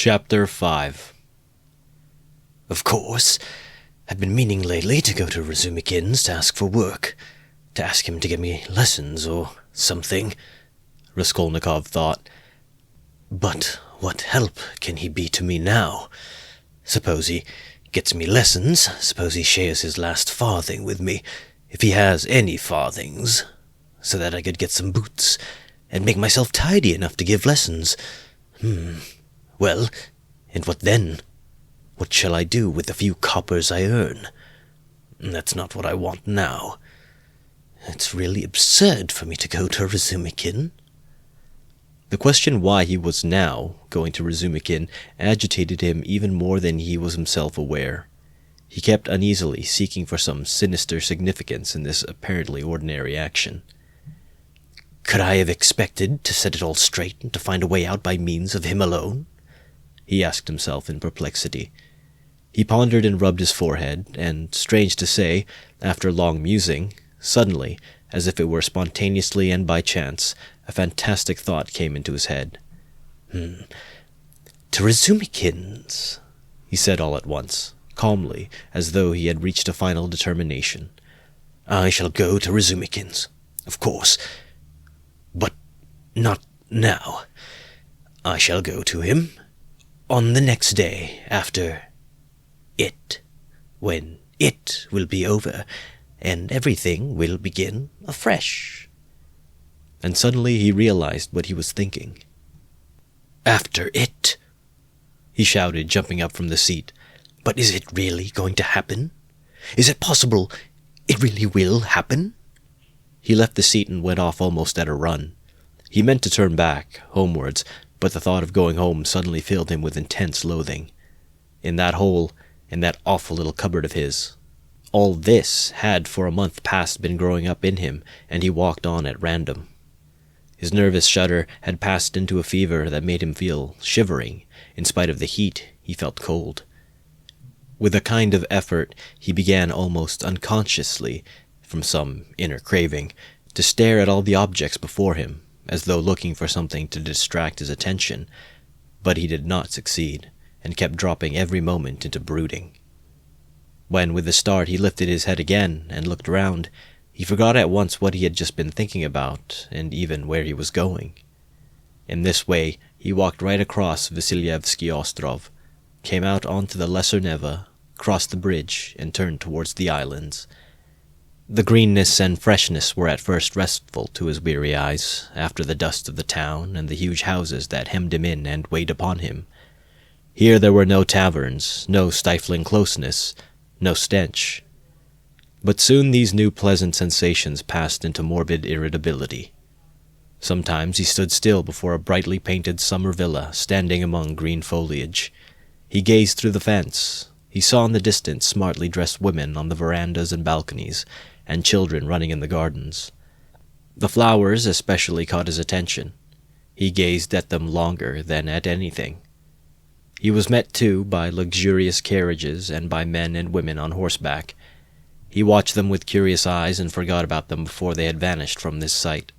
Chapter 5. Of course, I've been meaning lately to go to Razumikin's to ask for work, to ask him to give me lessons or something, Raskolnikov thought. But what help can he be to me now? Suppose he gets me lessons, suppose he shares his last farthing with me, if he has any farthings, so that I could get some boots, and make myself tidy enough to give lessons. Well, and what then? What shall I do with the few coppers I earn? That's not what I want now. It's really absurd for me to go to Razumikin. The question why he was now going to Razumikin agitated him even more than he was himself aware. He kept uneasily seeking for some sinister significance in this apparently ordinary action. Could I have expected to set it all straight and to find a way out by means of him alone? He asked himself in perplexity. He pondered and rubbed his forehead, and, strange to say, after long musing, suddenly, as if it were spontaneously and by chance, a fantastic thought came into his head. To Razumikin's, he said all at once, calmly, as though he had reached a final determination. I shall go to Razumikin's, of course, but not now. I shall go to him on the next day after it, when it will be over, and everything will begin afresh. And suddenly he realized what he was thinking. After it, he shouted, jumping up from the seat. But is it really going to happen? Is it possible it really will happen? He left the seat and went off almost at a run. He meant to turn back, homewards, but the thought of going home suddenly filled him with intense loathing. In that hole, in that awful little cupboard of his. All this had for a month past been growing up in him, and he walked on at random. His nervous shudder had passed into a fever that made him feel shivering. In spite of the heat, he felt cold. With a kind of effort, he began almost unconsciously, from some inner craving, to stare at all the objects before him, as though looking for something to distract his attention, but he did not succeed, and kept dropping every moment into brooding. When, with a start, he lifted his head again and looked round, he forgot at once what he had just been thinking about, and even where he was going. In this way, he walked right across Vasilyevsky Ostrov, came out onto the Lesser Neva, crossed the bridge, and turned towards the islands. The greenness and freshness were at first restful to his weary eyes, after the dust of the town and the huge houses that hemmed him in and weighed upon him. Here there were no taverns, no stifling closeness, no stench. But soon these new pleasant sensations passed into morbid irritability. Sometimes he stood still before a brightly painted summer villa standing among green foliage. He gazed through the fence. He saw in the distance smartly dressed women on the verandas and balconies, and children running in the gardens. The flowers especially caught his attention. He gazed at them longer than at anything. He was met, too, by luxurious carriages and by men and women on horseback. He watched them with curious eyes and forgot about them before they had vanished from this sight.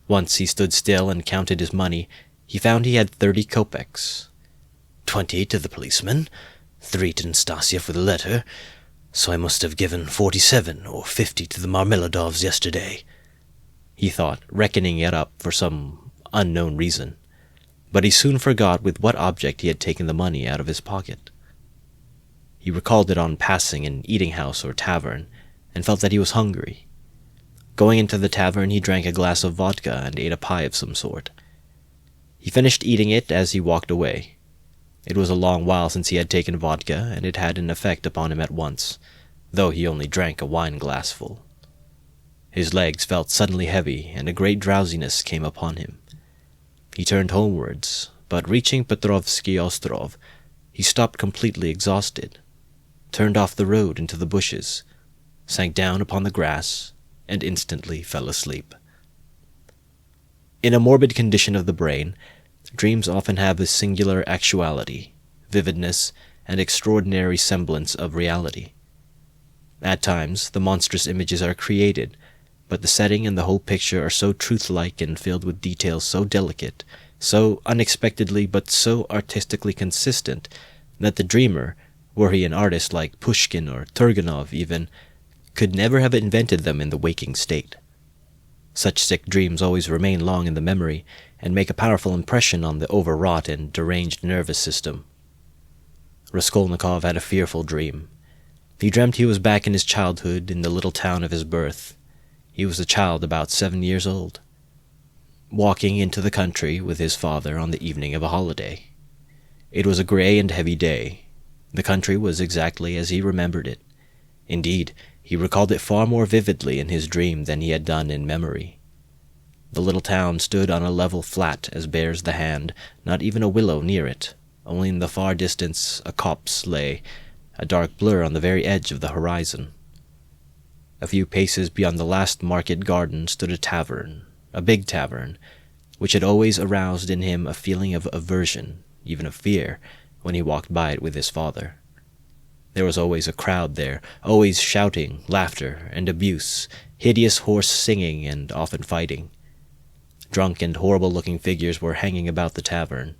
Once he stood still and counted his money. He found he had 30 kopecks. 20 to the policeman, 3 to Nastasia for the letter, so I must have given 47 or 50 to the Marmeladovs yesterday, he thought, reckoning it up for some unknown reason. But he soon forgot with what object he had taken the money out of his pocket. He recalled it on passing an eating-house or tavern, and felt that he was hungry. Going into the tavern, he drank a glass of vodka and ate a pie of some sort. He finished eating it as he walked away. It was a long while since he had taken vodka, and it had an effect upon him at once, though he only drank a wine-glassful. His legs felt suddenly heavy, and a great drowsiness came upon him. He turned homewards, but reaching Petrovsky Ostrov, he stopped completely exhausted, turned off the road into the bushes, sank down upon the grass, and instantly fell asleep. In a morbid condition of the brain, dreams often have a singular actuality, vividness, and extraordinary semblance of reality. At times, the monstrous images are created, but the setting and the whole picture are so truth-like and filled with details so delicate, so unexpectedly but so artistically consistent that the dreamer, were he an artist like Pushkin or Turgenev even, could never have invented them in the waking state. Such sick dreams always remain long in the memory and make a powerful impression on the overwrought and deranged nervous system. Raskolnikov had a fearful dream. He dreamt he was back in his childhood in the little town of his birth. He was a child about 7 years old, walking into the country with his father on the evening of a holiday. It was a grey and heavy day. The country was exactly as he remembered it. Indeed, he recalled it far more vividly in his dream than he had done in memory. The little town stood on a level flat as bears the hand, not even a willow near it. Only in the far distance a copse lay, a dark blur on the very edge of the horizon. A few paces beyond the last market garden stood a tavern, a big tavern, which had always aroused in him a feeling of aversion, even of fear, when he walked by it with his father. There was always a crowd there, always shouting, laughter, and abuse, hideous hoarse singing, and often fighting. Drunk and horrible-looking figures were hanging about the tavern.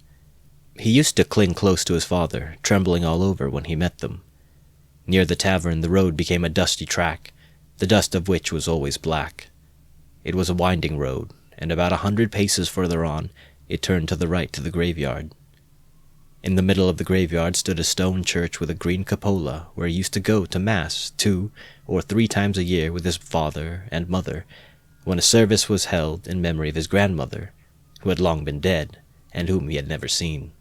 He used to cling close to his father, trembling all over when he met them. Near the tavern the road became a dusty track, the dust of which was always black. It was a winding road, and about 100 paces further on it turned to the right to the graveyard. In the middle of the graveyard stood a stone church with a green cupola where he used to go to Mass 2 or 3 times a year with his father and mother, when a service was held in memory of his grandmother, who had long been dead, and whom he had never seen.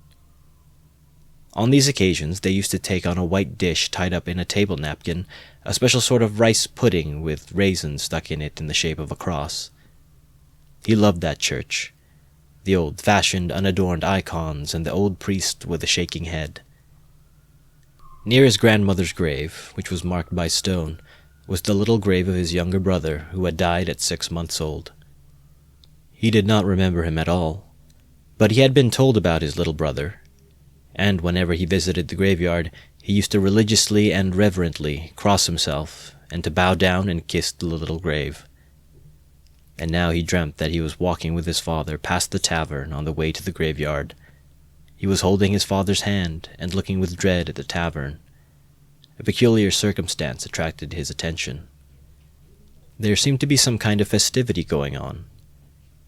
On these occasions they used to take on a white dish tied up in a table napkin a special sort of rice pudding with raisins stuck in it in the shape of a cross. He loved that church, the old-fashioned, unadorned icons, and the old priest with a shaking head. Near his grandmother's grave, which was marked by stone, was the little grave of his younger brother, who had died at 6 months old. He did not remember him at all, but he had been told about his little brother, and whenever he visited the graveyard, he used to religiously and reverently cross himself, and to bow down and kiss the little grave. And now he dreamt that he was walking with his father past the tavern on the way to the graveyard. He was holding his father's hand and looking with dread at the tavern. A peculiar circumstance attracted his attention. There seemed to be some kind of festivity going on.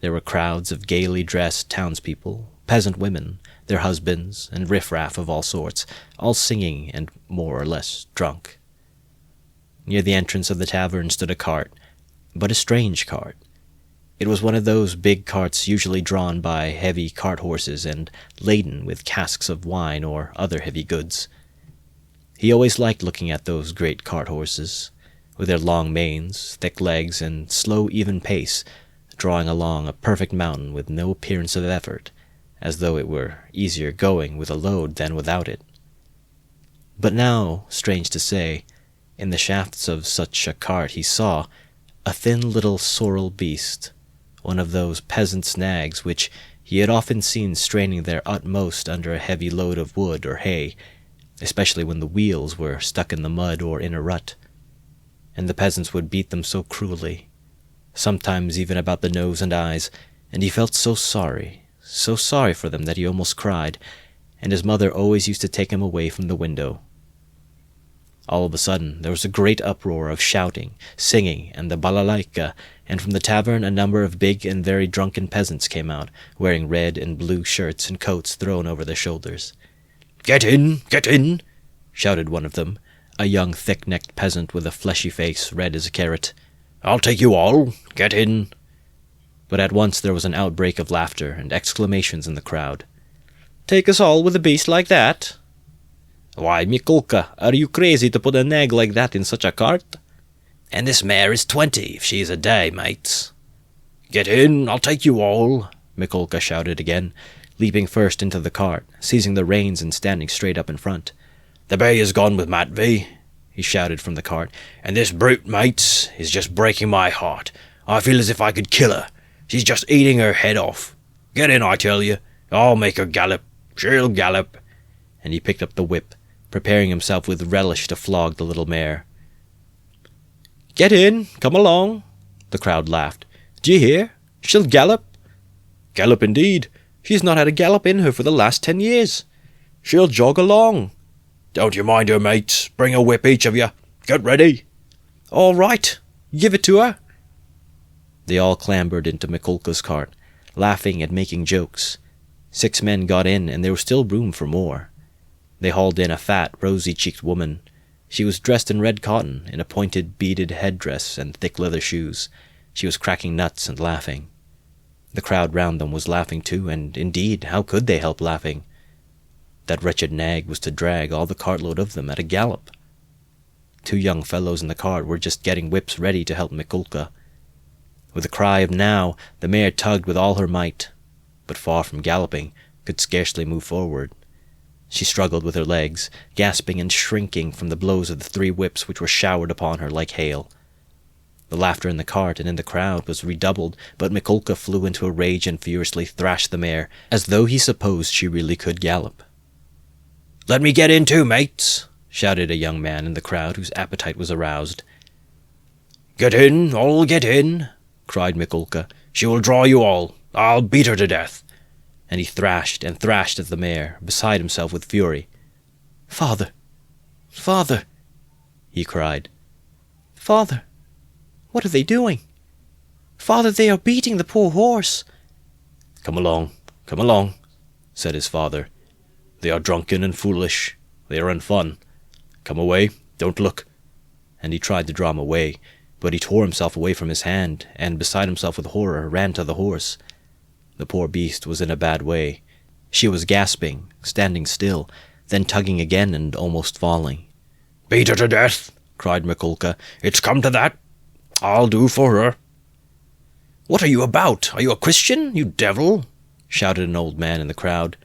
There were crowds of gaily dressed townspeople, peasant women, their husbands, and riffraff of all sorts, all singing and more or less drunk. Near the entrance of the tavern stood a cart, but a strange cart. It was one of those big carts usually drawn by heavy cart horses and laden with casks of wine or other heavy goods. He always liked looking at those great cart horses, with their long manes, thick legs, and slow, even pace, drawing along a perfect mountain with no appearance of effort, as though it were easier going with a load than without it. But now, strange to say, in the shafts of such a cart he saw a thin little sorrel beast, one of those peasant nags which he had often seen straining their utmost under a heavy load of wood or hay, especially when the wheels were stuck in the mud or in a rut, and the peasants would beat them so cruelly, sometimes even about the nose and eyes, and he felt so sorry for them that he almost cried, and his mother always used to take him away from the window. All of a sudden there was a great uproar of shouting, singing, and the balalaika, and from the tavern a number of big and very drunken peasants came out, wearing red and blue shirts and coats thrown over their shoulders. Get in! Get in!" shouted one of them, a young thick-necked peasant with a fleshy face red as a carrot. "I'll take you all! Get in!" But at once there was an outbreak of laughter and exclamations in the crowd. "Take us all with a beast like that?" "Why, Mikulka, are you crazy to put a nag like that in such a cart? And this mare is 20 if she is a day, mates." "Get in, I'll take you all," Mikulka shouted again, leaping first into the cart, seizing the reins and standing straight up in front. "The bay is gone with Matvey," he shouted from the cart, "and this brute, mates, is just breaking my heart. I feel as if I could kill her. She's just eating her head off. Get in, I tell you. I'll make her gallop. She'll gallop." And he picked up the whip, preparing himself with relish to flog the little mare. "Get in, come along," the crowd laughed. "D'ye hear? She'll gallop." "Gallop indeed. She's not had a gallop in her for the last 10 years. She'll jog along." "Don't you mind her, mates. Bring a whip, each of you. Get ready." "All right. Give it to her." They all clambered into Mikulka's cart, laughing and making jokes. 6 men got in, and there was still room for more. They hauled in a fat, rosy-cheeked woman. She was dressed in red cotton, in a pointed, beaded headdress and thick leather shoes. She was cracking nuts and laughing. The crowd round them was laughing too, and indeed, how could they help laughing? That wretched nag was to drag all the cartload of them at a gallop. 2 young fellows in the cart were just getting whips ready to help Mikulka. With a cry of "now," the mare tugged with all her might, but far from galloping, could scarcely move forward. She struggled with her legs, gasping and shrinking from the blows of the 3 whips which were showered upon her like hail. The laughter in the cart and in the crowd was redoubled, but Mikulka flew into a rage and furiously thrashed the mare, as though he supposed she really could gallop. "Let me get in too, mates," shouted a young man in the crowd whose appetite was aroused. "Get in, all get in," cried Mikulka. "She will draw you all. I'll beat her to death." And he thrashed and thrashed at the mare, beside himself with fury. "Father! Father!" he cried. "Father! What are they doing? Father, they are beating the poor horse." Come along, said his father. "They are drunken and foolish. They are in fun. Come away, don't look." And he tried to draw him away, but he tore himself away from his hand, and beside himself with horror ran to the horse. The poor beast was in a bad way. She was gasping, standing still, then tugging again and almost falling. "Beat her to death," cried Mikulka. "It's come to that. I'll do for her." "What are you about? Are you a Christian, you devil?" shouted an old man in the crowd.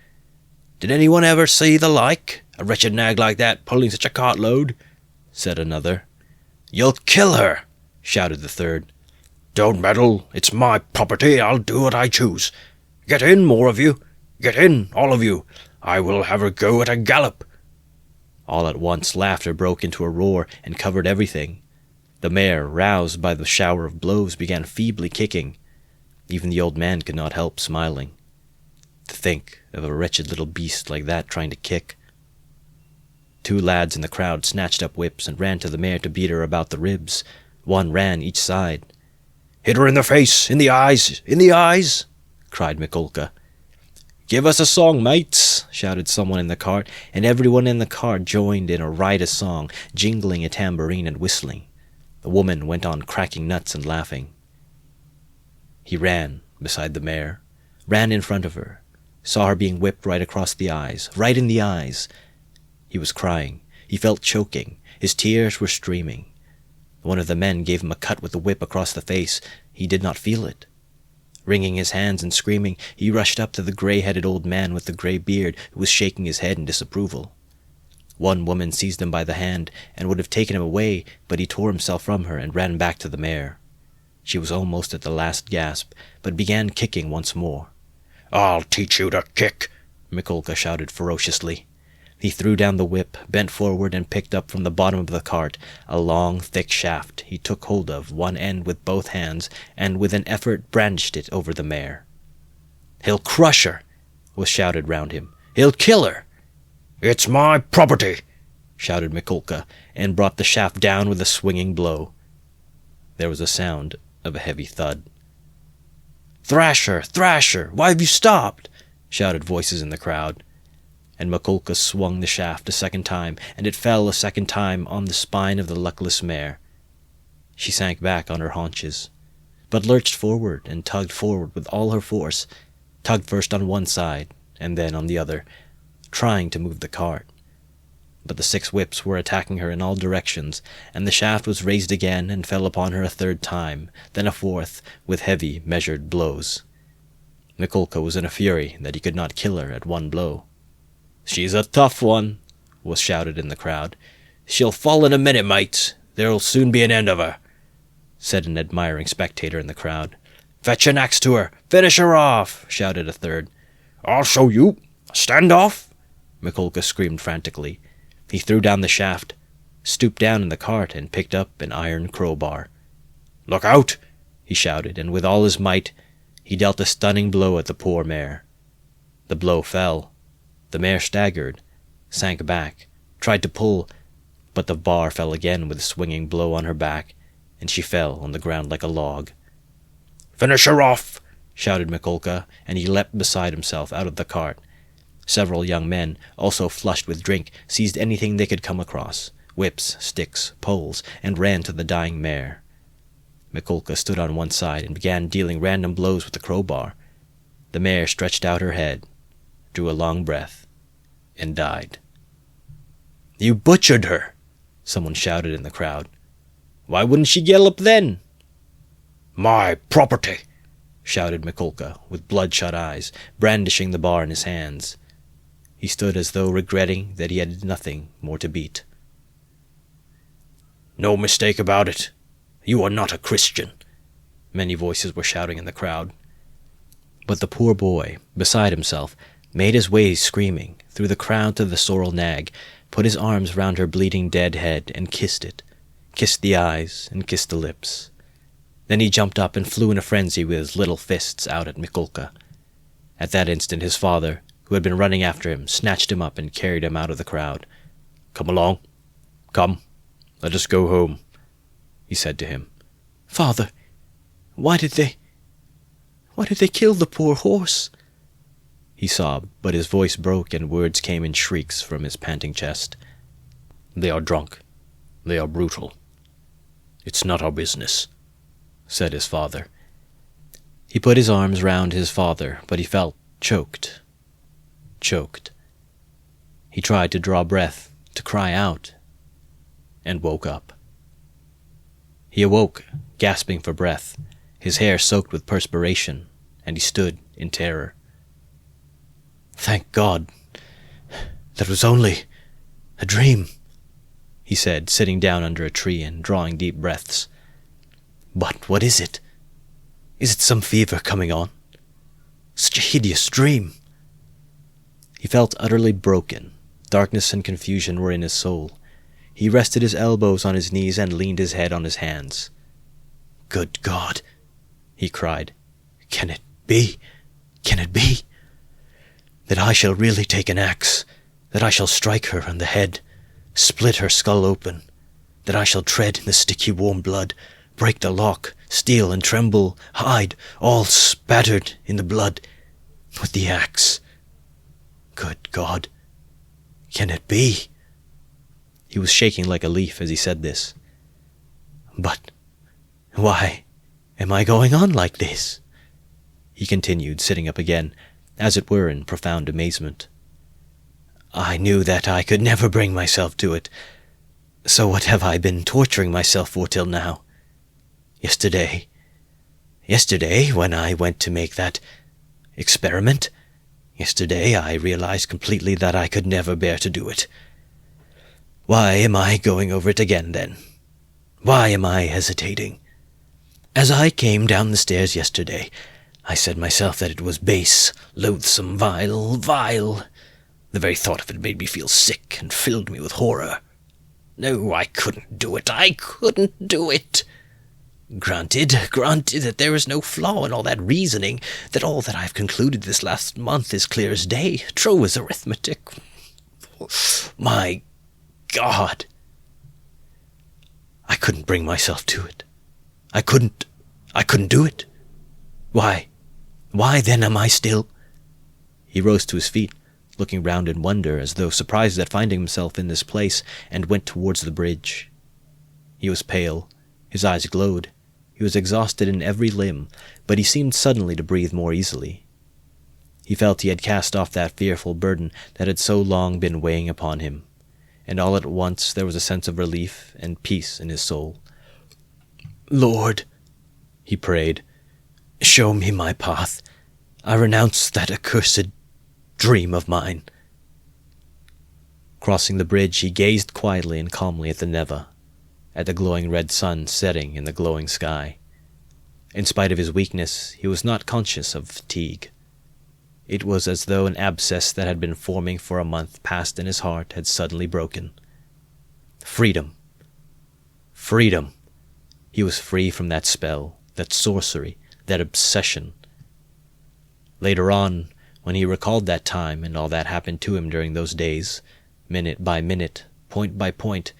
"Did anyone ever see the like? A wretched nag like that pulling such a cartload?" said another. "You'll kill her," shouted the third. "Don't meddle. It's my property. I'll do what I choose. Get in, more of you. Get in, all of you. I will have her go at a gallop." All at once laughter broke into a roar and covered everything. The mare, roused by the shower of blows, began feebly kicking. Even the old man could not help smiling. To think of a wretched little beast like that trying to kick. 2 lads in the crowd snatched up whips and ran to the mare to beat her about the ribs. 1 ran each side. "Hit her in the face, in the eyes, cried Mikulka. "Give us a song, mates," shouted someone in the cart, and everyone in the cart joined in a riotous song, jingling a tambourine and whistling. The woman went on cracking nuts and laughing. He ran beside the mare, ran in front of her, saw her being whipped right across the eyes, right in the eyes. He was crying. He felt choking. His tears were streaming. One of the men gave him a cut with the whip across the face. He did not feel it. Wringing his hands and screaming, he rushed up to the gray-headed old man with the gray beard, who was shaking his head in disapproval. One woman seized him by the hand and would have taken him away, but he tore himself from her and ran back to the mare. She was almost at the last gasp, but began kicking once more. "I'll teach you to kick," Mikulka shouted ferociously. He threw down the whip, bent forward, and picked up from the bottom of the cart a long, thick shaft. He took hold of one end with both hands, and with an effort brandished it over the mare. "He'll crush her," was shouted round him. "He'll kill her." "It's my property," shouted Mikulka, and brought the shaft down with a swinging blow. There was a sound of a heavy thud. Thrash her! Why have you stopped?" shouted voices in the crowd. And Mikulka swung the shaft a second time, and it fell a second time on the spine of the luckless mare. She sank back on her haunches, but lurched forward and tugged forward with all her force, tugged first on one side and then on the other, trying to move the cart. But the 6 whips were attacking her in all directions, and the shaft was raised again and fell upon her a 3rd time, then a 4th, with heavy, measured blows. Mikulka was in a fury that he could not kill her at one blow. "She's a tough one," was shouted in the crowd. "She'll fall in a minute, mates. There'll soon be an end of her," said an admiring spectator in the crowd. "Fetch an axe to her! Finish her off!" shouted a third. "I'll show you! Stand off!" Mikulka screamed frantically. He threw down the shaft, stooped down in the cart, and picked up an iron crowbar. "Look out!" he shouted, and with all his might he dealt a stunning blow at the poor mare. The blow fell. The mare staggered, sank back, tried to pull, but the bar fell again with a swinging blow on her back, and she fell on the ground like a log. "Finish her off!" shouted Mikolka, and he leapt beside himself out of the cart. Several young men, also flushed with drink, seized anything they could come across, whips, sticks, poles, and ran to the dying mare. Mikolka stood on one side and began dealing random blows with the crowbar. The mare stretched out her head, drew a long breath, and died. "You butchered her!" someone shouted in the crowd. "Why wouldn't she gallop then?" "My property!" shouted Mikolka, with bloodshot eyes, brandishing the bar in his hands. He stood as though regretting that he had nothing more to beat. "No mistake about it. You are not a Christian," many voices were shouting in the crowd. But the poor boy, beside himself, made his way screaming through the crowd to the sorrel nag, put his arms round her bleeding dead head and kissed it, kissed the eyes and kissed the lips. Then he jumped up and flew in a frenzy with his little fists out at Mikolka. At that instant his father, who had been running after him, snatched him up and carried him out of the crowd. "Come along. Come, let us go home," he said to him. "Father, why did they kill the poor horse?" He sobbed, but his voice broke and words came in shrieks from his panting chest. "They are drunk. They are brutal. It's not our business," said his father. He put his arms round his father, but he felt choked. He tried to draw breath, to cry out, and woke up. He awoke, gasping for breath, his hair soaked with perspiration, and he stood in terror. "Thank God, that was only a dream," he said, sitting down under a tree and drawing deep breaths. "But what is it? Is it some fever coming on? Such a hideous dream!" He felt utterly broken. Darkness and confusion were in his soul. He rested his elbows on his knees and leaned his head on his hands. "Good God!" he cried. Can it be? That I shall really take an axe, that I shall strike her on the head, split her skull open, that I shall tread in the sticky warm blood, break the lock, steal and tremble, hide, all spattered in the blood, with the axe. Good God, can it be?" He was shaking like a leaf as he said this. "But why am I going on like this?" he continued, sitting up again, as it were in profound amazement. "I knew that I could never bring myself to it. So what have I been torturing myself for till now? Yesterday, when I went to make that experiment, yesterday I realized completely that I could never bear to do it. Why am I going over it again, then? Why am I hesitating? As I came down the stairs yesterday, I said myself that it was base, loathsome, vile. The very thought of it made me feel sick and filled me with horror. No, I couldn't do it. Granted that there is no flaw in all that reasoning, that all that I've concluded this last month is clear as day, true as arithmetic. My God! I couldn't bring myself to it. I couldn't do it. Why then am I still?" He rose to his feet, looking round in wonder, as though surprised at finding himself in this place, and went towards the bridge. He was pale, his eyes glowed, he was exhausted in every limb, but he seemed suddenly to breathe more easily. He felt he had cast off that fearful burden that had so long been weighing upon him, and all at once there was a sense of relief and peace in his soul. "Lord," he prayed, "show me my path. I renounce that accursed dream of mine." Crossing the bridge, he gazed quietly and calmly at the Neva, at the glowing red sun setting in the glowing sky. In spite of his weakness, he was not conscious of fatigue. It was as though an abscess that had been forming for a month past in his heart had suddenly broken. Freedom! He was free from that spell, that sorcery, that obsession. Later on, When he recalled that time and all that happened to him during those days, minute by minute, point by point,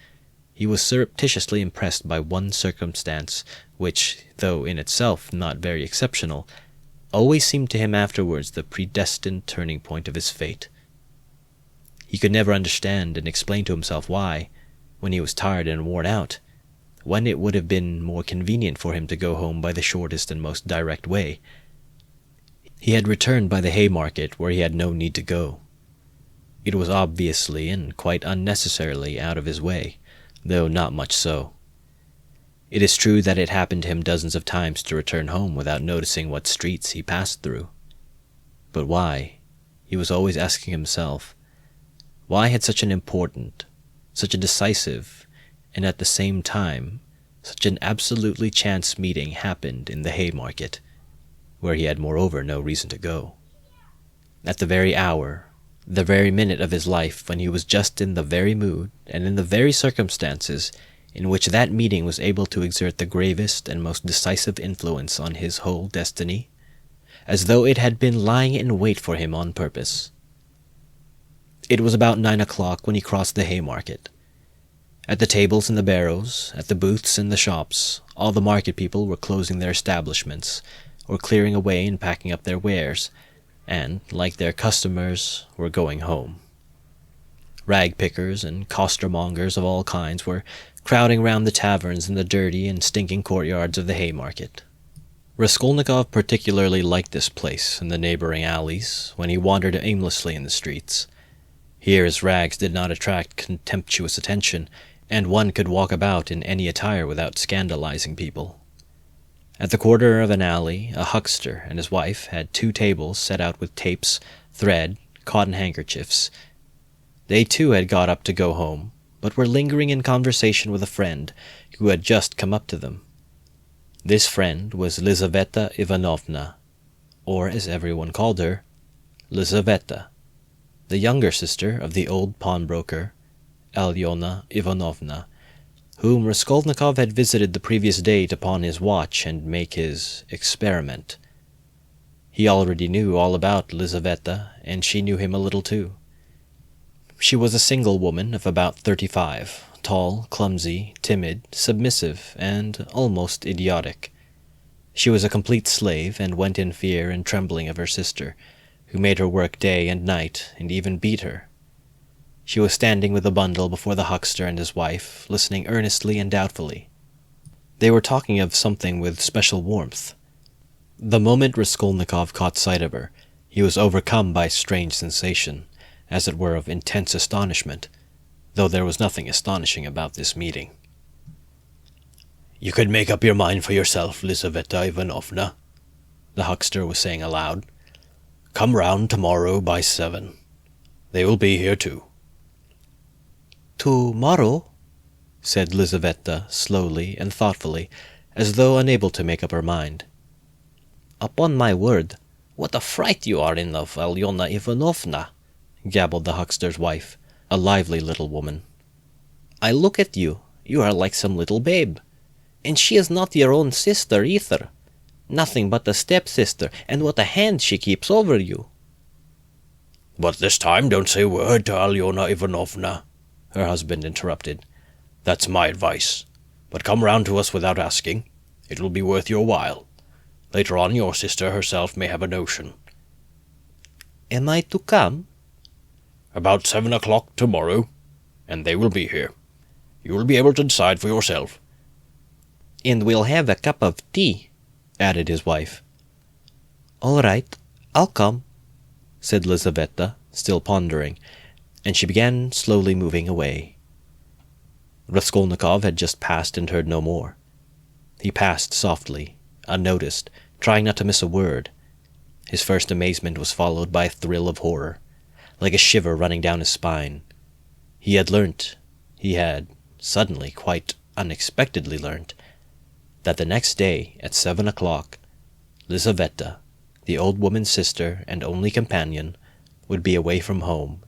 he was surreptitiously impressed by one circumstance which, though in itself not very exceptional, always seemed to him afterwards the predestined turning point of his fate. He could never understand and explain to himself why, when he was tired and worn out, when it would have been more convenient for him to go home by the shortest and most direct way, he had returned by the Haymarket where he had no need to go. It was obviously and quite unnecessarily out of his way, though not much so. It is true that it happened to him dozens of times to return home without noticing what streets he passed through. But why? He was always asking himself. Why had such an important, such a decisive, and at the same time, such an absolutely chance meeting happened in the Haymarket, where he had moreover no reason to go? At the very hour, the very minute of his life when he was just in the very mood and in the very circumstances in which that meeting was able to exert the gravest and most decisive influence on his whole destiny, as though it had been lying in wait for him on purpose. It was about 9 o'clock when he crossed the Haymarket. At the tables and the barrows, at the booths and the shops, all the market people were closing their establishments, or clearing away and packing up their wares, and, like their customers, were going home. Rag-pickers and costermongers of all kinds were crowding round the taverns in the dirty and stinking courtyards of the Haymarket. Raskolnikov particularly liked this place and the neighboring alleys when he wandered aimlessly in the streets. Here his rags did not attract contemptuous attention, and one could walk about in any attire without scandalizing people. At the corner of an alley, a huckster and his wife had 2 tables set out with tapes, thread, cotton handkerchiefs. They too had got up to go home, but were lingering in conversation with a friend who had just come up to them. This friend was Lizaveta Ivanovna, or as everyone called her, Lizaveta, the younger sister of the old pawnbroker, Alyona Ivanovna, whom Raskolnikov had visited the previous day to pawn his watch and make his experiment. He already knew all about Lizaveta, and she knew him a little too. She was a single woman of about 35, tall, clumsy, timid, submissive, and almost idiotic. She was a complete slave, and went in fear and trembling of her sister, who made her work day and night, and even beat her. She was standing with a bundle before the huckster and his wife, listening earnestly and doubtfully. They were talking of something with special warmth. The moment Raskolnikov caught sight of her, he was overcome by a strange sensation, as it were of intense astonishment, though there was nothing astonishing about this meeting. "You could make up your mind for yourself, Lizaveta Ivanovna," the huckster was saying aloud. "Come round tomorrow by 7. They will be here too." "Tomorrow?" said Lizaveta slowly and thoughtfully, as though unable to make up her mind. "Upon my word, what a fright you are in of, Alyona Ivanovna," gabbled the huckster's wife, a lively little woman. "I look at you, you are like some little babe. And she is not your own sister either. Nothing but a step-sister, and what a hand she keeps over you." "But this time don't say a word to Alyona Ivanovna," her husband interrupted. "That's my advice. But come round to us without asking. It will be worth your while. Later on your sister herself may have a notion." "Am I to come?" "About 7 o'clock tomorrow, and they will be here. You will be able to decide for yourself." "And we'll have a cup of tea," added his wife. "All right, I'll come," said Lizaveta, still pondering, and she began slowly moving away. Raskolnikov had just passed and heard no more. He passed softly, unnoticed, trying not to miss a word. His first amazement was followed by a thrill of horror, like a shiver running down his spine. He had suddenly, quite unexpectedly learnt, that the next day at 7 o'clock, Lizaveta, the old woman's sister and only companion, would be away from home,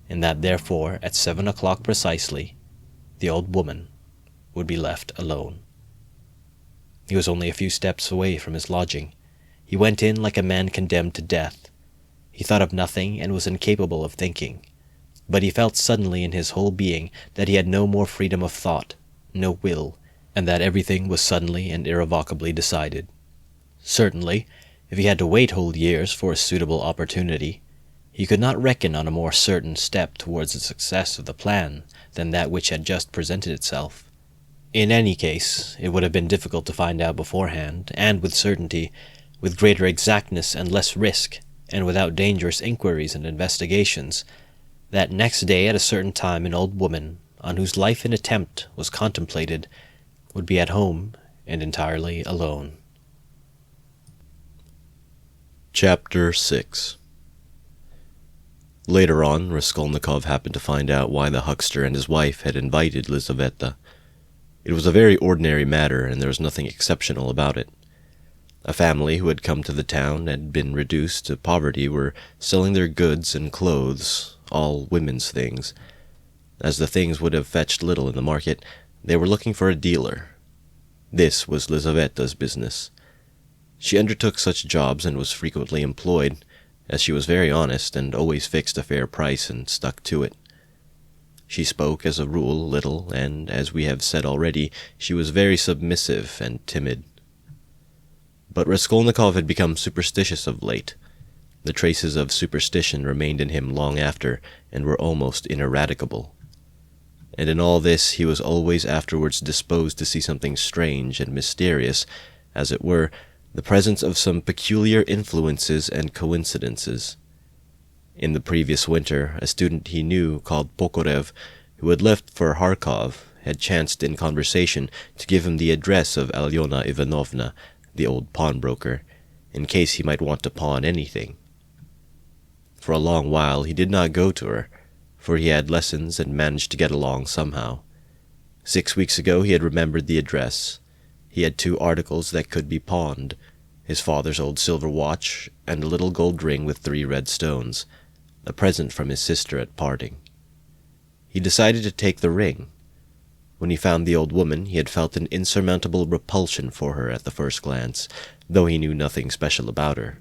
and that therefore at 7 o'clock precisely, the old woman would be left alone. He was only a few steps away from his lodging. He went in like a man condemned to death. He thought of nothing and was incapable of thinking. But he felt suddenly in his whole being that he had no more freedom of thought, no will, and that everything was suddenly and irrevocably decided. Certainly, if he had to wait whole years for a suitable opportunity, he could not reckon on a more certain step towards the success of the plan than that which had just presented itself. In any case, it would have been difficult to find out beforehand, and with certainty, with greater exactness and less risk, and without dangerous inquiries and investigations, that next day at a certain time an old woman, on whose life an attempt was contemplated, would be at home and entirely alone. Chapter 6. Later on, Raskolnikov happened to find out why the huckster and his wife had invited Lizaveta. It was a very ordinary matter, and there was nothing exceptional about it. A family who had come to the town and had been reduced to poverty were selling their goods and clothes, all women's things. As the things would have fetched little in the market, they were looking for a dealer. This was Lizaveta's business. She undertook such jobs and was frequently employed, as she was very honest and always fixed a fair price and stuck to it. She spoke, as a rule, little, and, as we have said already, she was very submissive and timid. But Raskolnikov had become superstitious of late. The traces of superstition remained in him long after, and were almost ineradicable. And in all this he was always afterwards disposed to see something strange and mysterious, as it were, the presence of some peculiar influences and coincidences. In the previous winter, a student he knew, called Pokorev, who had left for Kharkov, had chanced in conversation to give him the address of Alyona Ivanovna, the old pawnbroker, in case he might want to pawn anything. For a long while he did not go to her, for he had lessons and managed to get along somehow. 6 weeks ago he had remembered the address. He had 2 articles that could be pawned, his father's old silver watch, and a little gold ring with 3 red stones, a present from his sister at parting. He decided to take the ring. When he found the old woman, he had felt an insurmountable repulsion for her at the first glance, though he knew nothing special about her.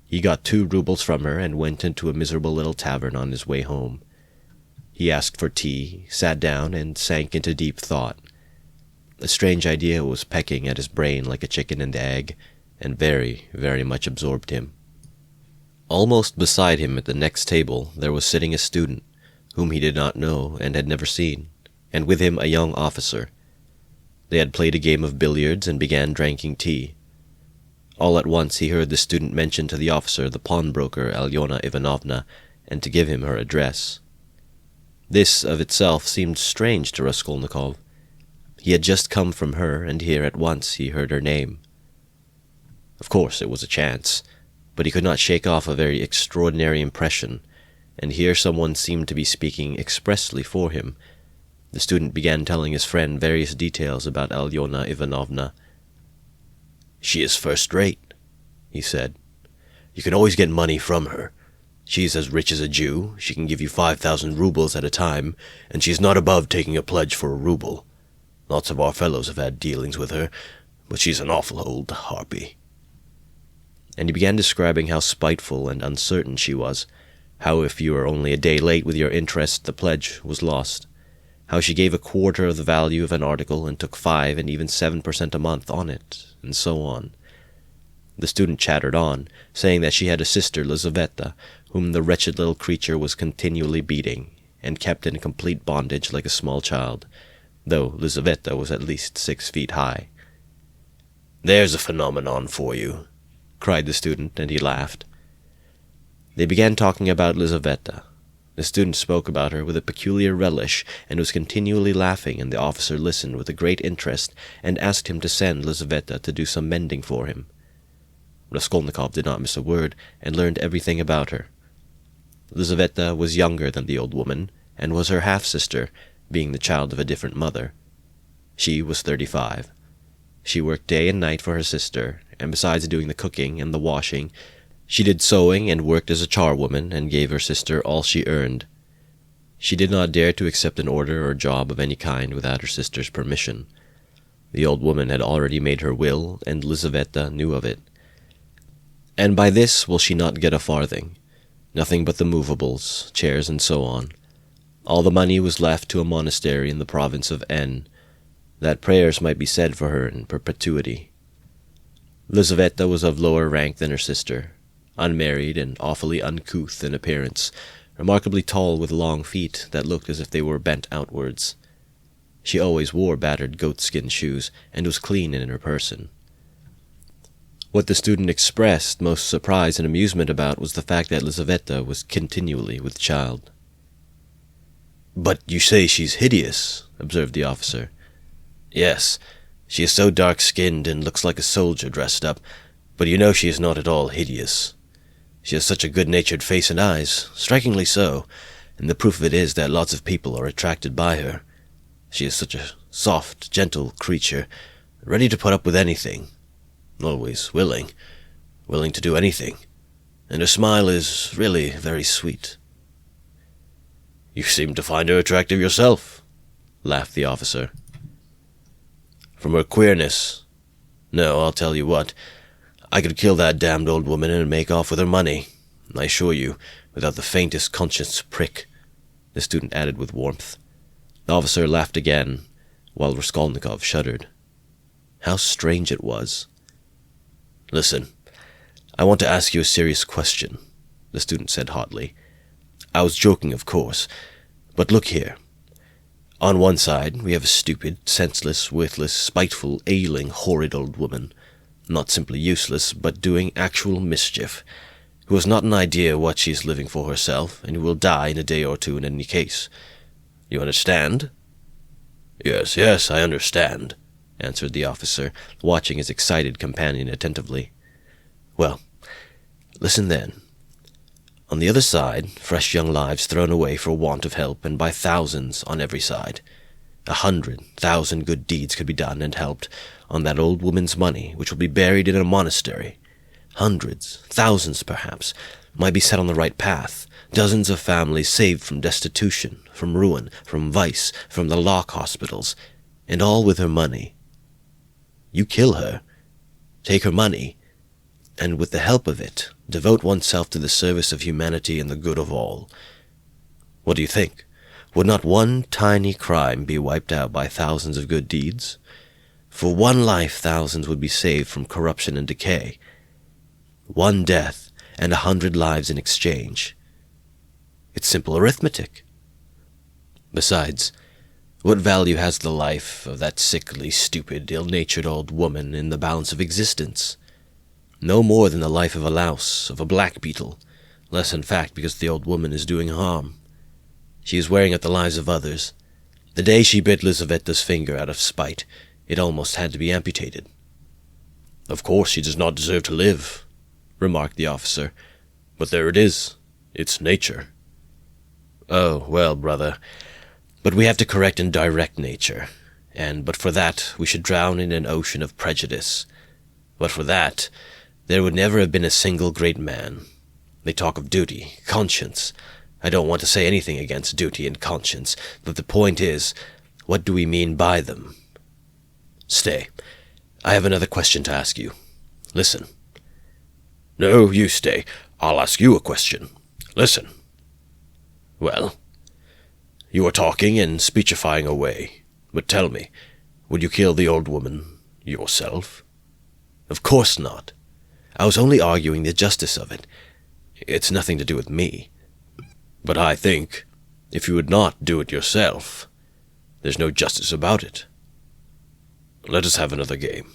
He got 2 rubles from her and went into a miserable little tavern on his way home. He asked for tea, sat down, and sank into deep thought. A strange idea was pecking at his brain like a chicken and egg, and very, very much absorbed him. Almost beside him at the next table there was sitting a student, whom he did not know and had never seen, and with him a young officer. They had played a game of billiards and began drinking tea. All at once he heard the student mention to the officer the pawnbroker Alyona Ivanovna, and to give him her address. This of itself seemed strange to Raskolnikov. He had just come from her, and here at once he heard her name. Of course it was a chance, but he could not shake off a very extraordinary impression, and here someone seemed to be speaking expressly for him. The student began telling his friend various details about Alyona Ivanovna. "She is first-rate," he said. "You can always get money from her. She is as rich as a Jew, she can give you 5,000 rubles at a time, and she is not above taking a pledge for a ruble. Lots of our fellows have had dealings with her, but she's an awful old harpy." And he began describing how spiteful and uncertain she was, how if you were only a day late with your interest the pledge was lost, how she gave a quarter of the value of an article and took 5 and even 7% a month on it, and so on. The student chattered on, saying that she had a sister, Lizaveta, whom the wretched little creature was continually beating, and kept in complete bondage like a small child, though Lizaveta was at least 6 feet high. "There's a phenomenon for you," cried the student, and he laughed. They began talking about Lizaveta. The student spoke about her with a peculiar relish, and was continually laughing, and the officer listened with a great interest, and asked him to send Lizaveta to do some mending for him. Raskolnikov did not miss a word, and learned everything about her. Lizaveta was younger than the old woman, and was her half-sister, being the child of a different mother. She was 35. She worked day and night for her sister, and besides doing the cooking and the washing, she did sewing and worked as a charwoman, and gave her sister all she earned. She did not dare to accept an order or job of any kind without her sister's permission. The old woman had already made her will, and Lizaveta knew of it. And by this will she not get a farthing, nothing but the movables, chairs, and so on. All the money was left to a monastery in the province of N, that prayers might be said for her in perpetuity. Lizaveta was of lower rank than her sister, unmarried and awfully uncouth in appearance, remarkably tall with long feet that looked as if they were bent outwards. She always wore battered goatskin shoes, and was clean in her person. What the student expressed most surprise and amusement about was the fact that Lizaveta was continually with child. "But you say she's hideous," observed the officer. "Yes, she is so dark-skinned and looks like a soldier dressed up, but you know she is not at all hideous. She has such a good-natured face and eyes, strikingly so, and the proof of it is that lots of people are attracted by her. She is such a soft, gentle creature, ready to put up with anything, always willing to do anything, and her smile is really very sweet." "You seem to find her attractive yourself," laughed the officer. "From her queerness. No, I'll tell you what. I could kill that damned old woman and make off with her money, I assure you, without the faintest conscience prick," the student added with warmth. The officer laughed again, while Raskolnikov shuddered. How strange it was. "Listen, I want to ask you a serious question," the student said hotly. "I was joking, of course, but look here. On one side, we have a stupid, senseless, worthless, spiteful, ailing, horrid old woman, not simply useless, but doing actual mischief, who has not an idea what she is living for herself, and who will die in a day or two in any case. You understand?" Yes, I understand," answered the officer, watching his excited companion attentively. "Well, listen then. On the other side, fresh young lives thrown away for want of help, and by thousands on every side. 100,000 good deeds could be done and helped on that old woman's money, which will be buried in a monastery. Hundreds, thousands perhaps, might be set on the right path, dozens of families saved from destitution, from ruin, from vice, from the lock hospitals, and all with her money. You kill her, take her money, and with the help of it, devote oneself to the service of humanity and the good of all. What do you think? Would not one tiny crime be wiped out by thousands of good deeds? For one life, thousands would be saved from corruption and decay. One death, and 100 lives in exchange. It's simple arithmetic. Besides, what value has the life of that sickly, stupid, ill-natured old woman in the balance of existence? No more than the life of a louse, of a black-beetle, less in fact because the old woman is doing harm. She is wearing out the lives of others. The day she bit Lizaveta's finger out of spite, it almost had to be amputated." "Of course she does not deserve to live," remarked the officer, "but there it is. It's nature." "Oh, well, brother, but we have to correct and direct nature, and but for that we should drown in an ocean of prejudice. But for that, there would never have been a single great man. They talk of duty, conscience. I don't want to say anything against duty and conscience, but the point is, what do we mean by them? Stay, I have another question to ask you. Listen." "No, you stay. I'll ask you a question. Listen." "Well, you are talking and speechifying away, but tell me, would you kill the old woman yourself?" "Of course not. I was only arguing the justice of it. It's nothing to do with me." "But I think, if you would not do it yourself, there's no justice about it. Let us have another game."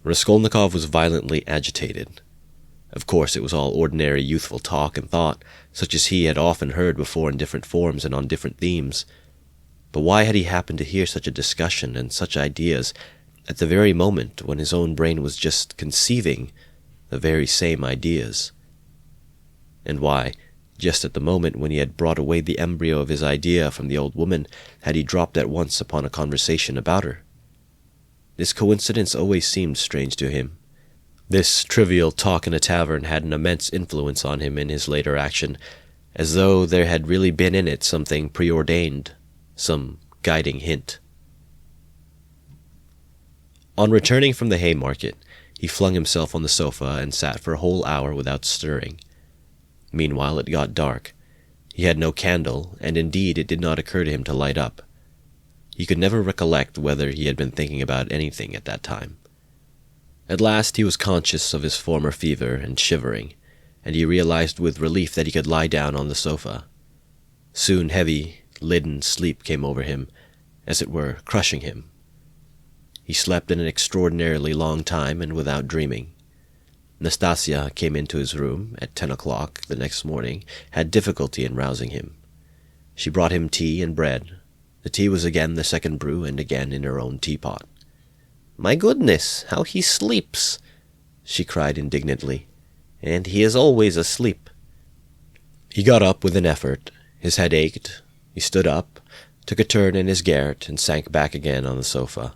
Raskolnikov was violently agitated. Of course, it was all ordinary youthful talk and thought, such as he had often heard before in different forms and on different themes. But why had he happened to hear such a discussion and such ideas at the very moment when his own brain was just conceiving the very same ideas? And why, just at the moment when he had brought away the embryo of his idea from the old woman, had he dropped at once upon a conversation about her? This coincidence always seemed strange to him. This trivial talk in a tavern had an immense influence on him in his later action, as though there had really been in it something preordained, some guiding hint. On returning from the Haymarket, He flung himself on the sofa and sat for a whole hour without stirring. Meanwhile it got dark. He had no candle, and indeed it did not occur to him to light up. He could never recollect whether he had been thinking about anything at that time. At last he was conscious of his former fever and shivering, and he realized with relief that he could lie down on the sofa. Soon heavy, leaden sleep came over him, as it were, crushing him. He slept in an extraordinarily long time and without dreaming. Nastasia came into his room at 10 o'clock the next morning, had difficulty in rousing him. She brought him tea and bread. The tea was again the second brew and again in her own teapot. "My goodness, how he sleeps!" she cried indignantly. "And he is always asleep." He got up with an effort. His head ached. He stood up, took a turn in his garret, and sank back again on the sofa.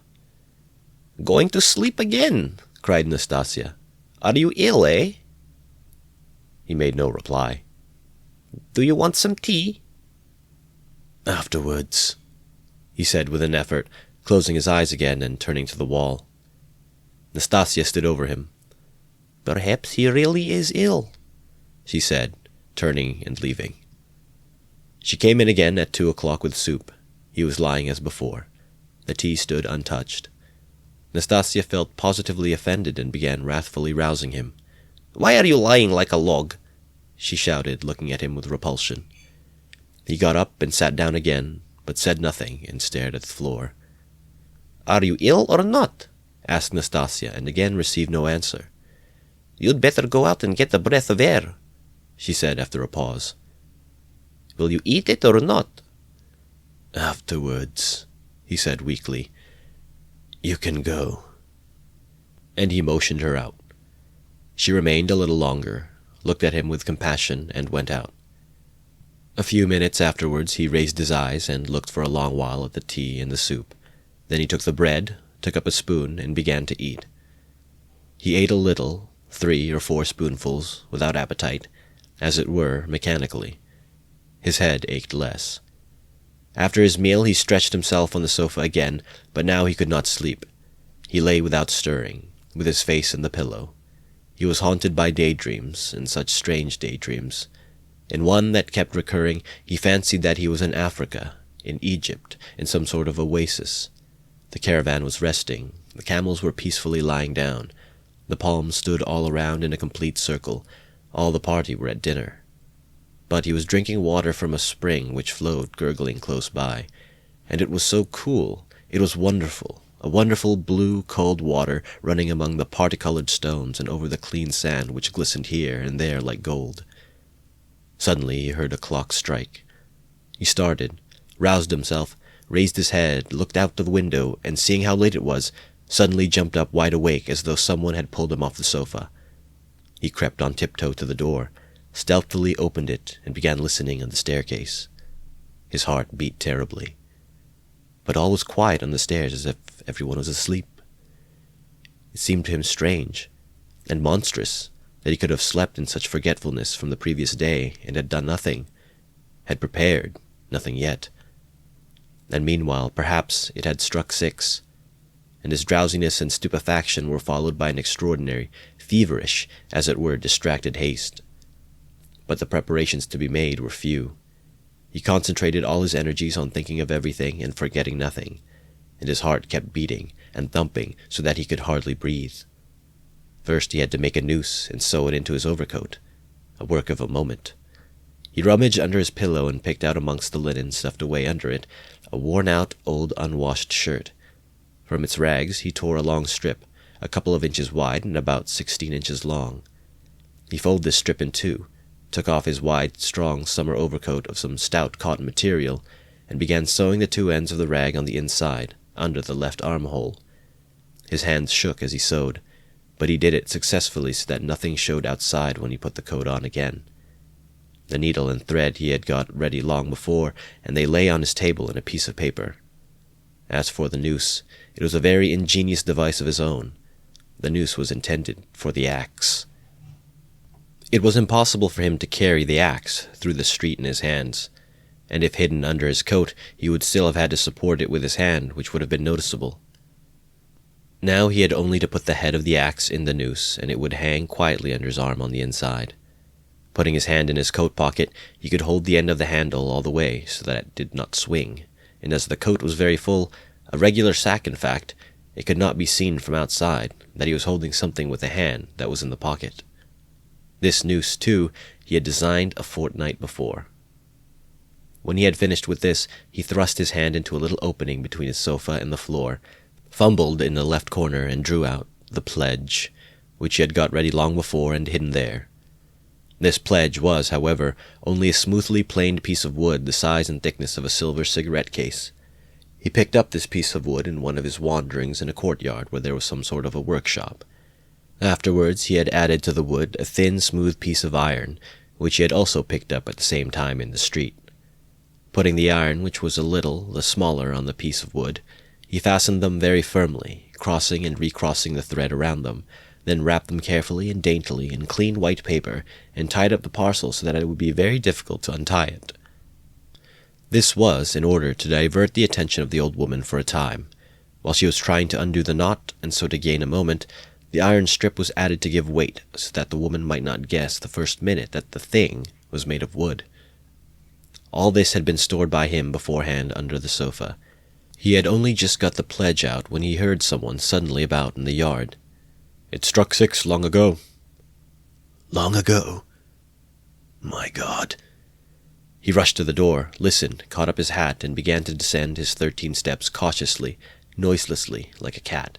"Going to sleep again?" cried Nastasia. "Are you ill, eh?" He made no reply. "Do you want some tea?" "Afterwards," he said with an effort, closing his eyes again and turning to the wall. Nastasia stood over him. "Perhaps he really is ill," she said, turning and leaving. She came in again at 2 o'clock with soup. He was lying as before. The tea stood untouched. Nastasia felt positively offended and began wrathfully rousing him. "Why are you lying like a log?" she shouted, looking at him with repulsion. He got up and sat down again, but said nothing and stared at the floor. "Are you ill or not?" asked Nastasia, and again received no answer. "You'd better go out and get a breath of air," she said after a pause. "Will you eat it or not?" "Afterwards," he said weakly. "You can go." And he motioned her out. She remained a little longer, looked at him with compassion, and went out. A few minutes afterwards he raised his eyes and looked for a long while at the tea and the soup. Then he took the bread, took up a spoon, and began to eat. He ate a little, 3 or 4 spoonfuls, without appetite, as it were, mechanically. His head ached less. After his meal he stretched himself on the sofa again, but now he could not sleep. He lay without stirring, with his face in the pillow. He was haunted by daydreams, and such strange daydreams. In one that kept recurring, he fancied that he was in Africa, in Egypt, in some sort of oasis. The caravan was resting, the camels were peacefully lying down, the palms stood all around in a complete circle, all the party were at dinner. But he was drinking water from a spring which flowed gurgling close by, and it was so cool, it was wonderful, a wonderful blue, cold water running among the parti-colored stones and over the clean sand which glistened here and there like gold. Suddenly he heard a clock strike. He started, roused himself, raised his head, looked out the window, and seeing how late it was, suddenly jumped up wide awake as though someone had pulled him off the sofa. He crept on tiptoe to the door, stealthily opened it, and began listening on the staircase. His heart beat terribly. But all was quiet on the stairs, as if everyone was asleep. It seemed to him strange and monstrous that he could have slept in such forgetfulness from the previous day and had done nothing, had prepared nothing yet. And meanwhile, perhaps it had struck 6, and his drowsiness and stupefaction were followed by an extraordinary, feverish, as it were, distracted haste. But the preparations to be made were few. He concentrated all his energies on thinking of everything and forgetting nothing, and his heart kept beating and thumping so that he could hardly breathe. First he had to make a noose and sew it into his overcoat, a work of a moment. He rummaged under his pillow and picked out amongst the linen stuffed away under it a worn-out, old, unwashed shirt. From its rags he tore a long strip, a couple of inches wide and about 16 inches long. He folded this strip in 2, took off his wide, strong summer overcoat of some stout cotton material, and began sewing the 2 ends of the rag on the inside, under the left armhole. His hands shook as he sewed, but he did it successfully so that nothing showed outside when he put the coat on again. The needle and thread he had got ready long before, and they lay on his table in a piece of paper. As for the noose, it was a very ingenious device of his own. The noose was intended for the axe. It was impossible for him to carry the axe through the street in his hands, and if hidden under his coat, he would still have had to support it with his hand, which would have been noticeable. Now he had only to put the head of the axe in the noose, and it would hang quietly under his arm on the inside. Putting his hand in his coat pocket, he could hold the end of the handle all the way so that it did not swing, and as the coat was very full, a regular sack in fact, it could not be seen from outside that he was holding something with a hand that was in the pocket. This noose, too, he had designed a fortnight before. When he had finished with this, he thrust his hand into a little opening between his sofa and the floor, fumbled in the left corner, and drew out the pledge, which he had got ready long before and hidden there. This pledge was, however, only a smoothly planed piece of wood the size and thickness of a silver cigarette case. He picked up this piece of wood in one of his wanderings in a courtyard where there was some sort of a workshop. Afterwards he had added to the wood a thin, smooth piece of iron, which he had also picked up at the same time in the street. Putting the iron, which was a little the smaller, on the piece of wood, he fastened them very firmly, crossing and recrossing the thread around them, then wrapped them carefully and daintily in clean white paper, and tied up the parcel so that it would be very difficult to untie it. This was in order to divert the attention of the old woman for a time. While she was trying to undo the knot, and so to gain a moment, the iron strip was added to give weight, so that the woman might not guess the first minute that the thing was made of wood. All this had been stored by him beforehand under the sofa. He had only just got the pledge out when he heard someone suddenly about in the yard. "It struck 6 long ago." Long ago? My God. He rushed to the door, listened, caught up his hat, and began to descend his 13 steps cautiously, noiselessly, like a cat.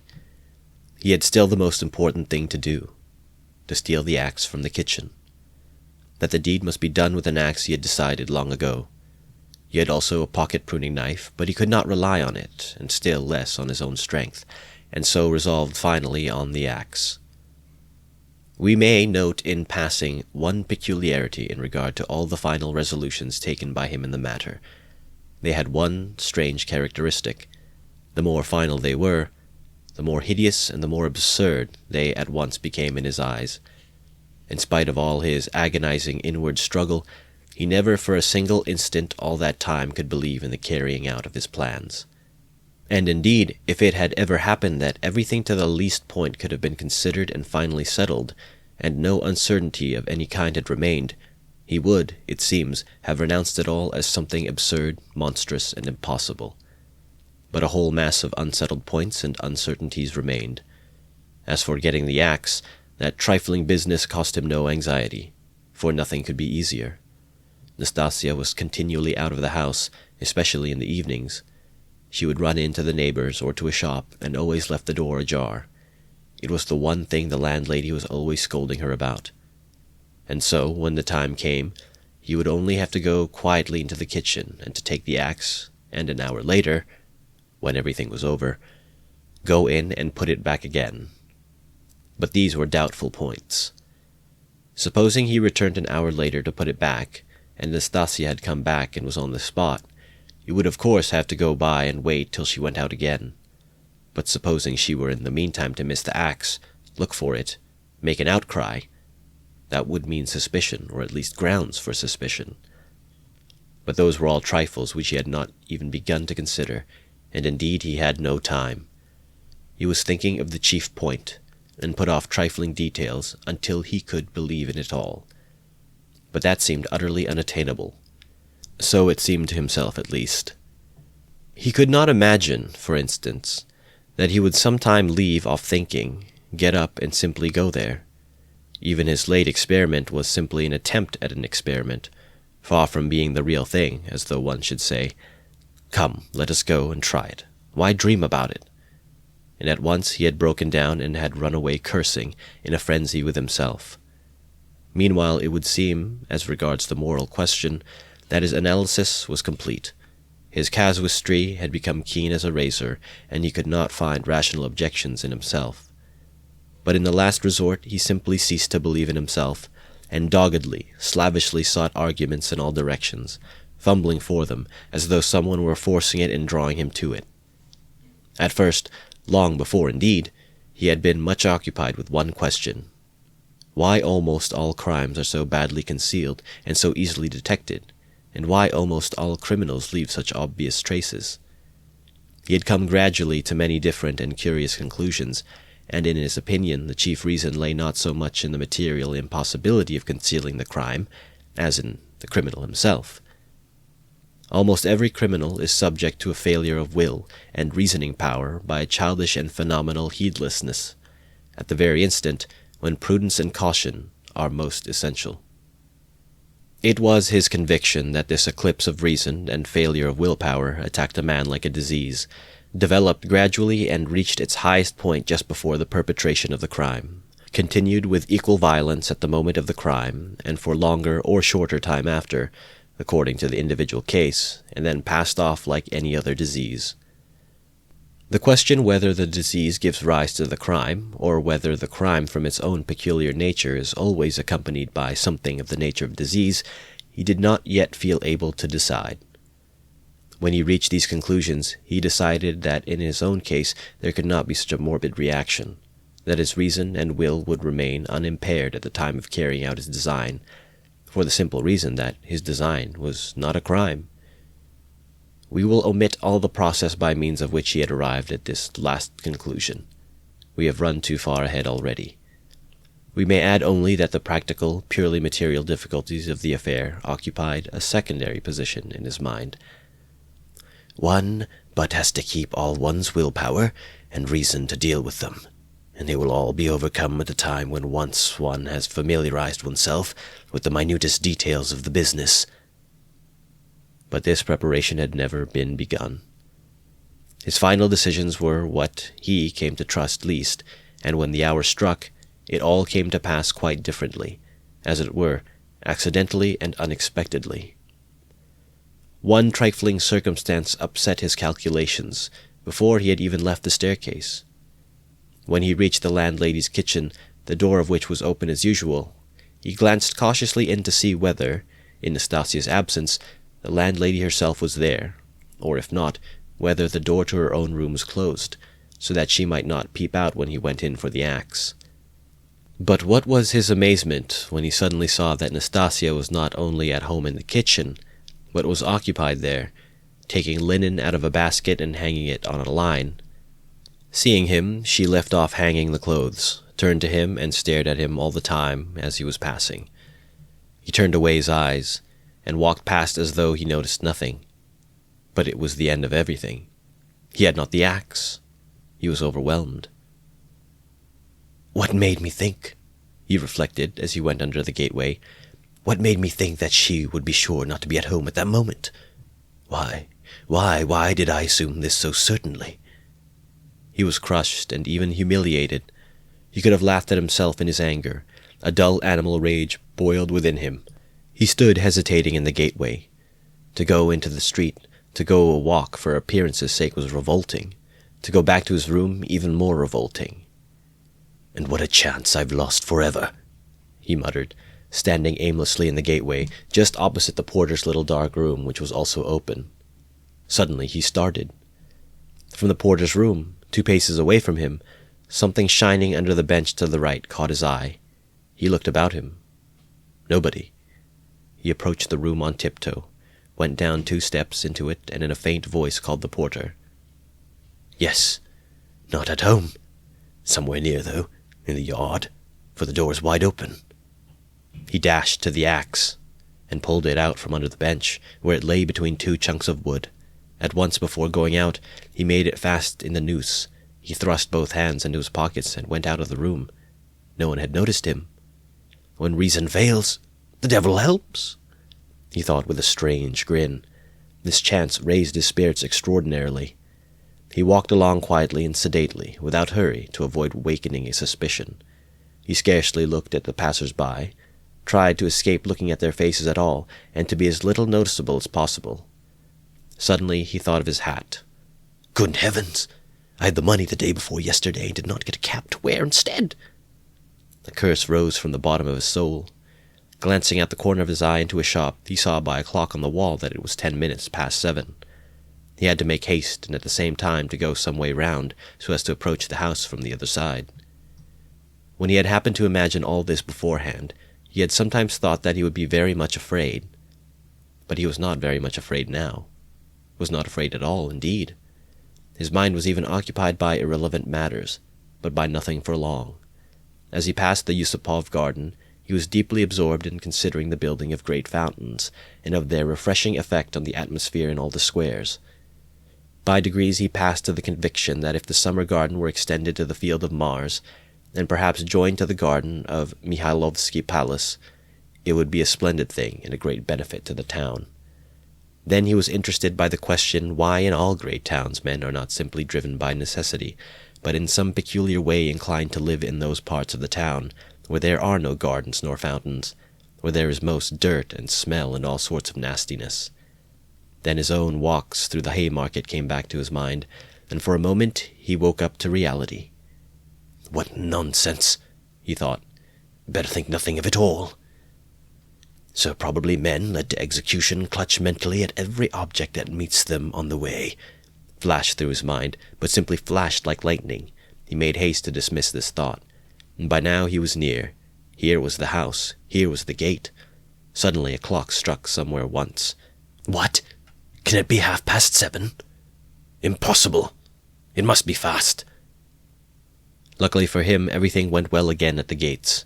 He had still the most important thing to do, to steal the axe from the kitchen. That the deed must be done with an axe he had decided long ago. He had also a pocket pruning knife, but he could not rely on it, and still less on his own strength, and so resolved finally on the axe. We may note in passing one peculiarity in regard to all the final resolutions taken by him in the matter. They had one strange characteristic. The more final they were, the more hideous and the more absurd they at once became in his eyes. In spite of all his agonizing inward struggle, he never for a single instant all that time could believe in the carrying out of his plans. And indeed, if it had ever happened that everything to the least point could have been considered and finally settled, and no uncertainty of any kind had remained, he would, it seems, have renounced it all as something absurd, monstrous, and impossible. But a whole mass of unsettled points and uncertainties remained. As for getting the axe, that trifling business cost him no anxiety, for nothing could be easier. Nastasia was continually out of the house, especially in the evenings. She would run in to the neighbors or to a shop, and always left the door ajar. It was the one thing the landlady was always scolding her about. And so, when the time came, he would only have to go quietly into the kitchen and to take the axe, and an hour later, when everything was over, go in and put it back again. But these were doubtful points. Supposing he returned an hour later to put it back, and Nastasia had come back and was on the spot, he would of course have to go by and wait till she went out again. But supposing she were in the meantime to miss the axe, look for it, make an outcry, that would mean suspicion, or at least grounds for suspicion. But those were all trifles which he had not even begun to consider, and indeed he had no time. He was thinking of the chief point, and put off trifling details until he could believe in it all. But that seemed utterly unattainable. So it seemed to himself, at least. He could not imagine, for instance, that he would sometime leave off thinking, get up, and simply go there. Even his late experiment was simply an attempt at an experiment, far from being the real thing, as though one should say, "Come, let us go and try it. Why dream about it?" And at once he had broken down and had run away cursing, in a frenzy with himself. Meanwhile, it would seem, as regards the moral question, that his analysis was complete. His casuistry had become keen as a razor, and he could not find rational objections in himself. But in the last resort he simply ceased to believe in himself, and doggedly, slavishly sought arguments in all directions, fumbling for them, as though someone were forcing it and drawing him to it. At first, long before indeed, he had been much occupied with one question: why almost all crimes are so badly concealed and so easily detected, and why almost all criminals leave such obvious traces? He had come gradually to many different and curious conclusions, and in his opinion the chief reason lay not so much in the material impossibility of concealing the crime as in the criminal himself. Almost every criminal is subject to a failure of will and reasoning power by a childish and phenomenal heedlessness, at the very instant when prudence and caution are most essential. It was his conviction that this eclipse of reason and failure of willpower attacked a man like a disease, developed gradually and reached its highest point just before the perpetration of the crime, continued with equal violence at the moment of the crime, and for longer or shorter time after, according to the individual case, and then passed off like any other disease. The question whether the disease gives rise to the crime, or whether the crime from its own peculiar nature is always accompanied by something of the nature of disease, he did not yet feel able to decide. When he reached these conclusions, he decided that in his own case there could not be such a morbid reaction, that his reason and will would remain unimpaired at the time of carrying out his design, for the simple reason that his design was not a crime. We will omit all the process by means of which he had arrived at this last conclusion. We have run too far ahead already. We may add only that the practical, purely material difficulties of the affair occupied a secondary position in his mind. One but has to keep all one's willpower and reason to deal with them, and they will all be overcome at the time when once one has familiarized oneself with the minutest details of the business. But this preparation had never been begun. His final decisions were what he came to trust least, and when the hour struck, it all came to pass quite differently, as it were, accidentally and unexpectedly. One trifling circumstance upset his calculations before he had even left the staircase. When he reached the landlady's kitchen, the door of which was open as usual, he glanced cautiously in to see whether, in Nastasia's absence, the landlady herself was there, or if not, whether the door to her own room was closed, so that she might not peep out when he went in for the axe. But what was his amazement when he suddenly saw that Nastasia was not only at home in the kitchen, but was occupied there, taking linen out of a basket and hanging it on a line. Seeing him, she left off hanging the clothes, turned to him, and stared at him all the time as he was passing. He turned away his eyes, and walked past as though he noticed nothing. But it was the end of everything. He had not the axe. He was overwhelmed. "What made me think?" he reflected as he went under the gateway. "What made me think that she would be sure not to be at home at that moment? Why did I assume this so certainly?" He was crushed and even humiliated. He could have laughed at himself in his anger. A dull animal rage boiled within him. He stood hesitating in the gateway. To go into the street, to go a walk for appearance's sake was revolting. To go back to his room, even more revolting. "And what a chance I've lost forever," he muttered, standing aimlessly in the gateway, just opposite the porter's little dark room, which was also open. Suddenly he started. From the porter's room, 2 paces away from him, something shining under the bench to the right caught his eye. He looked about him. Nobody. He approached the room on tiptoe, went down 2 steps into it, and in a faint voice called the porter. "Yes, not at home. Somewhere near, though, in the yard, for the door is wide open." He dashed to the axe, and pulled it out from under the bench, where it lay between 2 chunks of wood. At once before going out, he made it fast in the noose. He thrust both hands into his pockets and went out of the room. No one had noticed him. When reason fails, the devil helps, he thought with a strange grin. This chance raised his spirits extraordinarily. He walked along quietly and sedately, without hurry, to avoid awakening a suspicion. He scarcely looked at the passers-by, tried to escape looking at their faces at all, and to be as little noticeable as possible. Suddenly he thought of his hat. Good heavens! I had the money the day before yesterday and did not get a cap to wear instead. The curse rose from the bottom of his soul. Glancing out the corner of his eye into a shop, he saw by a clock on the wall that it was 10 minutes past 7. He had to make haste, and at the same time to go some way round, so as to approach the house from the other side. When he had happened to imagine all this beforehand, he had sometimes thought that he would be very much afraid. But he was not very much afraid now. Was not afraid at all, indeed. His mind was even occupied by irrelevant matters, but by nothing for long. As he passed the Yusupov garden, he was deeply absorbed in considering the building of great fountains, and of their refreshing effect on the atmosphere in all the squares. By degrees he passed to the conviction that if the summer garden were extended to the field of Mars, and perhaps joined to the garden of Mihailovsky Palace, it would be a splendid thing and a great benefit to the town. Then he was interested by the question why in all great towns men are not simply driven by necessity, but in some peculiar way inclined to live in those parts of the town where there are no gardens nor fountains, where there is most dirt and smell and all sorts of nastiness. Then his own walks through the Haymarket came back to his mind, and for a moment he woke up to reality. "What nonsense," he thought. "Better think nothing of it all." So probably men led to execution clutch mentally at every object that meets them on the way, flashed through his mind, but simply flashed like lightning. He made haste to dismiss this thought. And by now he was near. Here was the house. Here was the gate. Suddenly a clock struck somewhere once. "What? Can it be 7:30? Impossible! It must be fast." Luckily for him, everything went well again at the gates.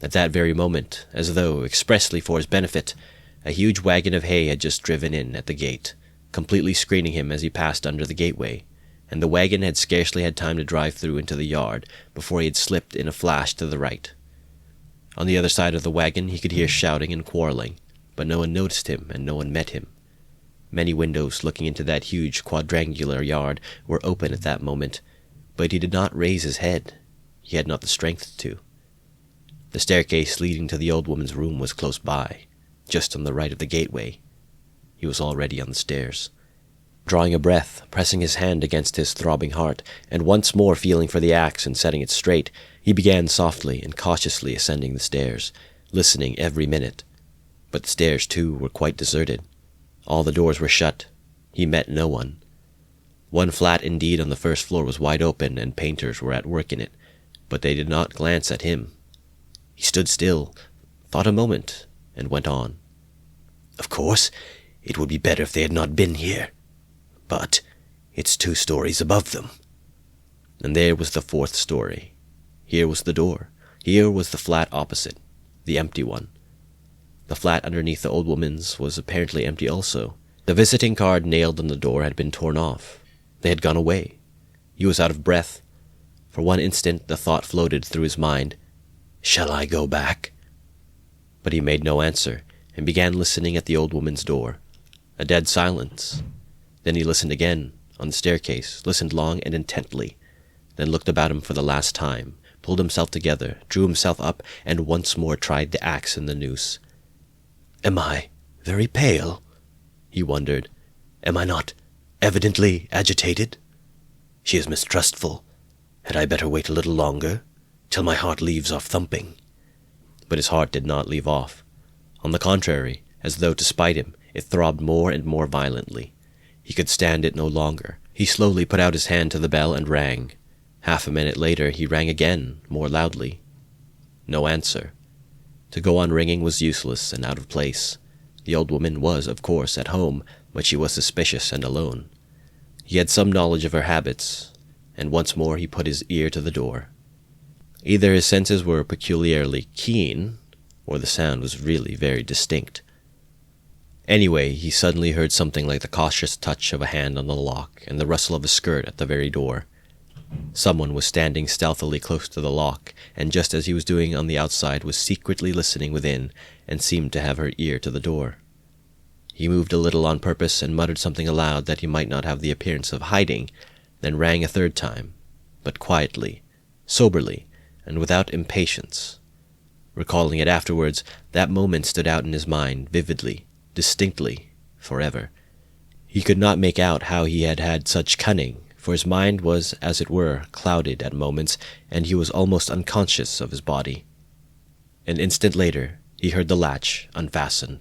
At that very moment, as though expressly for his benefit, a huge wagon of hay had just driven in at the gate, completely screening him as he passed under the gateway, and the wagon had scarcely had time to drive through into the yard before he had slipped in a flash to the right. On the other side of the wagon he could hear shouting and quarreling, but no one noticed him and no one met him. Many windows looking into that huge quadrangular yard were open at that moment, but he did not raise his head. He had not the strength to. The staircase leading to the old woman's room was close by, just on the right of the gateway. He was already on the stairs. Drawing a breath, pressing his hand against his throbbing heart, and once more feeling for the axe and setting it straight, he began softly and cautiously ascending the stairs, listening every minute. But the stairs, too, were quite deserted. All the doors were shut. He met no one. One flat, indeed, on the first floor was wide open, and painters were at work in it, but they did not glance at him. He stood still, thought a moment, and went on. "Of course, it would be better if they had not been here. But it's 2 stories above them." And there was the 4th story. Here was the door. Here was the flat opposite, the empty one. The flat underneath the old woman's was apparently empty also. The visiting card nailed on the door had been torn off. They had gone away. He was out of breath. For one instant the thought floated through his mind, "Shall I go back?" But he made no answer, and began listening at the old woman's door. A dead silence. Then he listened again, on the staircase, listened long and intently, then looked about him for the last time, pulled himself together, drew himself up, and once more tried the axe in the noose. "Am I very pale?" he wondered. "Am I not evidently agitated? She is mistrustful. Had I better wait a little longer, till my heart leaves off thumping?" But his heart did not leave off. On the contrary, as though to spite him, it throbbed more and more violently. He could stand it no longer. He slowly put out his hand to the bell and rang. Half a minute later he rang again, more loudly. No answer. To go on ringing was useless and out of place. The old woman was, of course, at home, but she was suspicious and alone. He had some knowledge of her habits, and once more he put his ear to the door. Either his senses were peculiarly keen, or the sound was really very distinct. Anyway, he suddenly heard something like the cautious touch of a hand on the lock and the rustle of a skirt at the very door. Someone was standing stealthily close to the lock, and just as he was doing on the outside was secretly listening within, and seemed to have her ear to the door. He moved a little on purpose and muttered something aloud that he might not have the appearance of hiding, then rang a 3rd time, but quietly, soberly, and without impatience. Recalling it afterwards, that moment stood out in his mind vividly, distinctly, forever. He could not make out how he had had such cunning, for his mind was, as it were, clouded at moments, and he was almost unconscious of his body. An instant later, he heard the latch unfasten.